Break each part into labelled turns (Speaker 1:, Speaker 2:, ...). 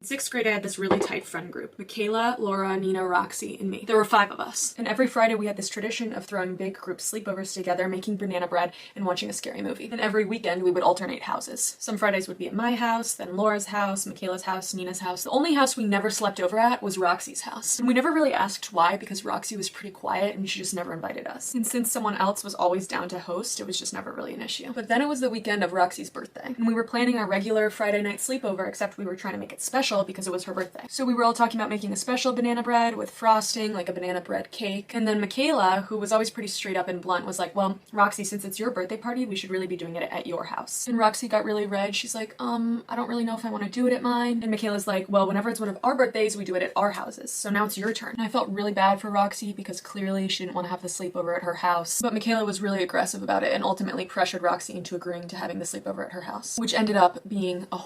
Speaker 1: In 6th grade, I had this really tight friend group. Michaela, Laura, Nina, Roxy, and me. There were 5 of us. And every Friday we had this tradition of throwing big group sleepovers together, making banana bread, and watching a scary movie. And every weekend we would alternate houses. Some Fridays would be at my house, then Laura's house, Michaela's house, Nina's house. The only house we never slept over at was Roxy's house. And we never really asked why, because Roxy was pretty quiet and she just never invited us. And since someone else was always down to host, it was just never really an issue. But then it was the weekend of Roxy's birthday. And we were planning our regular Friday night sleepover, except we were trying to make it special because it was her birthday. So we were all talking about making a special banana bread with frosting, like a banana bread cake. And then Michaela, who was always pretty straight up and blunt, was like, well, Roxy, since it's your birthday party, we should really be doing it at your house. And Roxy got really red. She's like, I don't really know if I want to do it at mine. And Michaela's like, well, whenever it's one of our birthdays, we do it at our houses. So now it's your turn. And I felt really bad for Roxy because clearly she didn't want to have the sleepover at her house. But Michaela was really aggressive about it and ultimately pressured Roxy into agreeing to having the sleepover at her house, which ended up being a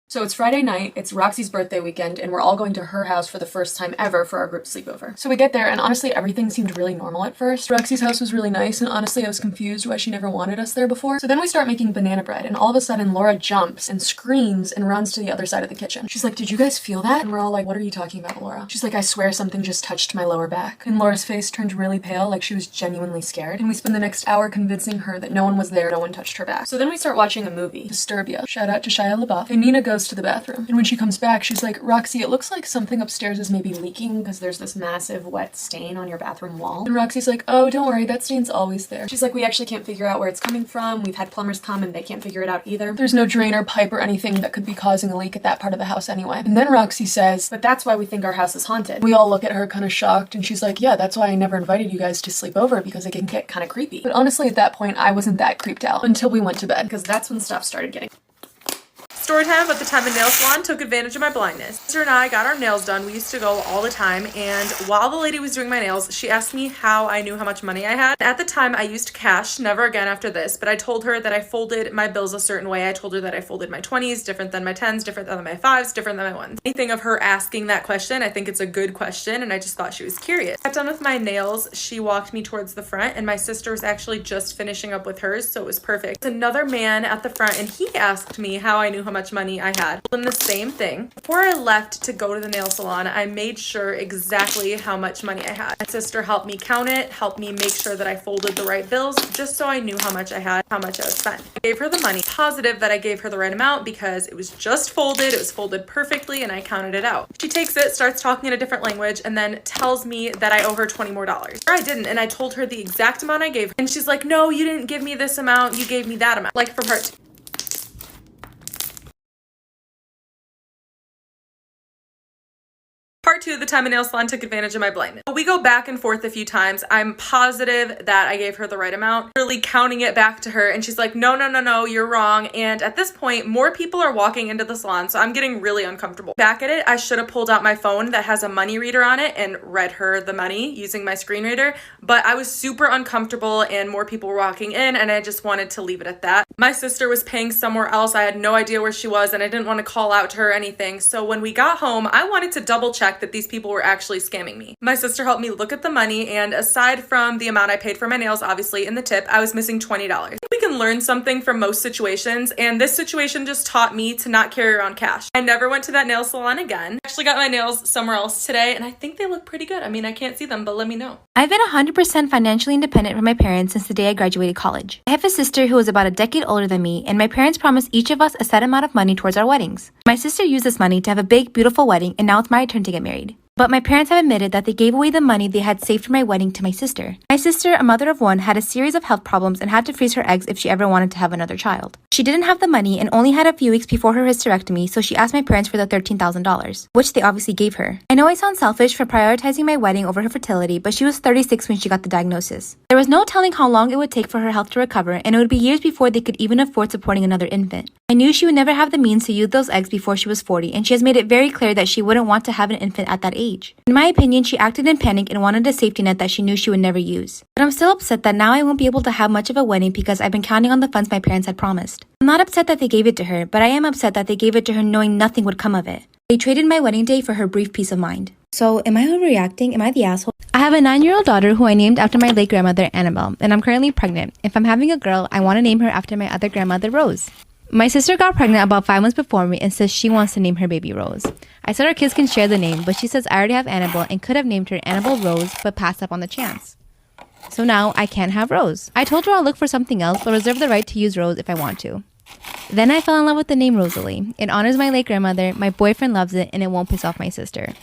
Speaker 1: So it's Friday night, it's Roxy's birthday weekend, and we're all going to her house for the first time ever for our group sleepover. So we get there, and honestly, everything seemed really normal at first. Roxy's house was really nice, and honestly, I was confused why she never wanted us there before. So then we start making banana bread, and all of a sudden, Laura jumps and screams and runs to the other side of the kitchen. She's like, did you guys feel that? And we're all like, what are you talking about, Laura? She's like, I swear something just touched my lower back. And Laura's face turned really pale, like she was genuinely scared. And we spend the next hour convincing her that no one was there, no one touched her back. So then we start watching a movie, Disturbia. Shout out to Shia LaBeouf. And Nina goes to the bathroom. And when she comes back, she's like, Roxy, it looks like something upstairs is maybe leaking because there's this massive wet stain on your bathroom wall. And Roxy's like, oh, don't worry, that stain's always there. She's like, we actually can't figure out where it's coming from. We've had plumbers come and they can't figure it out either. There's no drain or pipe or anything that could be causing a leak at that part of the house anyway. And then Roxy says, but that's why we think our house is haunted. We all look at her kind of shocked and she's like, yeah, that's why I never invited you guys to sleep over because it can get kind of creepy. But honestly, at that point, I wasn't that creeped out until we went to bed because that's when stuff started getting
Speaker 2: Story time at the time a nail salon took advantage of my blindness. Sister and I got our nails done. We used to go all the time, and while the lady was doing my nails, she asked me how I knew how much money I had. At the time, I used cash, never again after this, but I told her that I folded my bills a certain way. I told her that I folded my 20s different than my 10s, different than my 5s, different than my 1s. Anything of her asking that question, I think it's a good question, and I just thought she was curious. Got done with my nails, she walked me towards the front, and my sister was actually just finishing up with hers, so it was perfect. There's another man at the front, and he asked me how I knew how much money I had. Told him the same thing. Before I left to go to the nail salon, I made sure exactly how much money I had. My sister helped me count it, helped me make sure that I folded the right bills, just so I knew how much I had, how much I would spend. I gave her the money. Positive that I gave her the right amount because it was just folded, it was folded perfectly, and I counted it out. She takes it, starts talking in a different language, and then tells me that I owe her $20 more. Or I didn't, and I told her the exact amount I gave her. And she's like, no, you didn't give me this amount, you gave me that amount. Like for part 2. Part 2, the time a nail salon took advantage of my blindness. We go back and forth a few times. I'm positive that I gave her the right amount, really counting it back to her, and she's like, no, you're wrong. And at this point, more people are walking into the salon, so I'm getting really uncomfortable. Back at it, I should have pulled out my phone that has a money reader on it and read her the money using my screen reader, but I was super uncomfortable and more people were walking in, and I just wanted to leave it at that. My sister was paying somewhere else. I had no idea where she was, and I didn't want to call out to her or anything. So when we got home, I wanted to double check that these people were actually scamming me. My sister helped me look at the money, and aside from the amount I paid for my nails, obviously in the tip, I was missing $20. We can learn something from most situations, and this situation just taught me to not carry around cash. I never went to that nail salon again. I actually got my nails somewhere else today, and I think they look pretty good. I mean, I can't see them, but let me know.
Speaker 3: I've been 100% financially independent from my parents since the day I graduated college. I have a sister who is about a decade older than me, and my parents promised each of us a set amount of money towards our weddings. My sister used this money to have a big, beautiful wedding, and now it's my turn to get married. But my parents have admitted that they gave away the money they had saved for my wedding to my sister. My sister, a mother of one, had a series of health problems and had to freeze her eggs if she ever wanted to have another child. She didn't have the money and only had a few weeks before her hysterectomy, so she asked my parents for the $13,000, which they obviously gave her. I know I sound selfish for prioritizing my wedding over her fertility, but she was 36 when she got the diagnosis. There was no telling how long it would take for her health to recover, and it would be years before they could even afford supporting another infant. I knew she would never have the means to use those eggs before she was 40, and she has made it very clear that she wouldn't want to have an infant at that age. In my opinion, she acted in panic and wanted a safety net that she knew she would never use. But I'm still upset that now I won't be able to have much of a wedding because I've been counting on the funds my parents had promised. I'm not upset that they gave it to her, but I am upset that they gave it to her knowing nothing would come of it. They traded my wedding day for her brief peace of mind. So, am I overreacting? Am I the asshole? I have a 9-year-old daughter who I named after my late grandmother, Annabelle, and I'm currently pregnant. If I'm having a girl, I want to name her after my other grandmother, Rose. My sister got pregnant about 5 months before me and says she wants to name her baby Rose. I said our kids can share the name, but she says I already have Annabelle and could have named her Annabelle Rose, but passed up on the chance. So now I can't have Rose. I told her I'll look for something else, but reserve the right to use Rose if I want to. Then I fell in love with the name Rosalie. It honors my late grandmother, my boyfriend loves it, and it won't piss off my sister.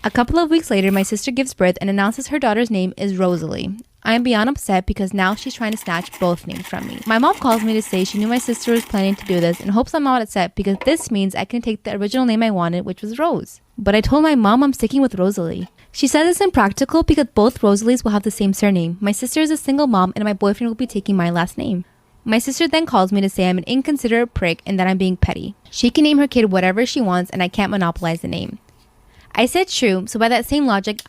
Speaker 3: A couple of weeks later, my sister gives birth and announces her daughter's name is Rosalie. I am beyond upset because now she's trying to snatch both names from me. My mom calls me to say she knew my sister was planning to do this and hopes I'm not upset because this means I can take the original name I wanted, which was Rose. But I told my mom I'm sticking with Rosalie. She says it's impractical because both Rosalies will have the same surname. My sister is a single mom and my boyfriend will be taking my last name. My sister then calls me to say I'm an inconsiderate prick and that I'm being petty. She can name her kid whatever she wants and I can't monopolize the name. I said true, so by that same logic,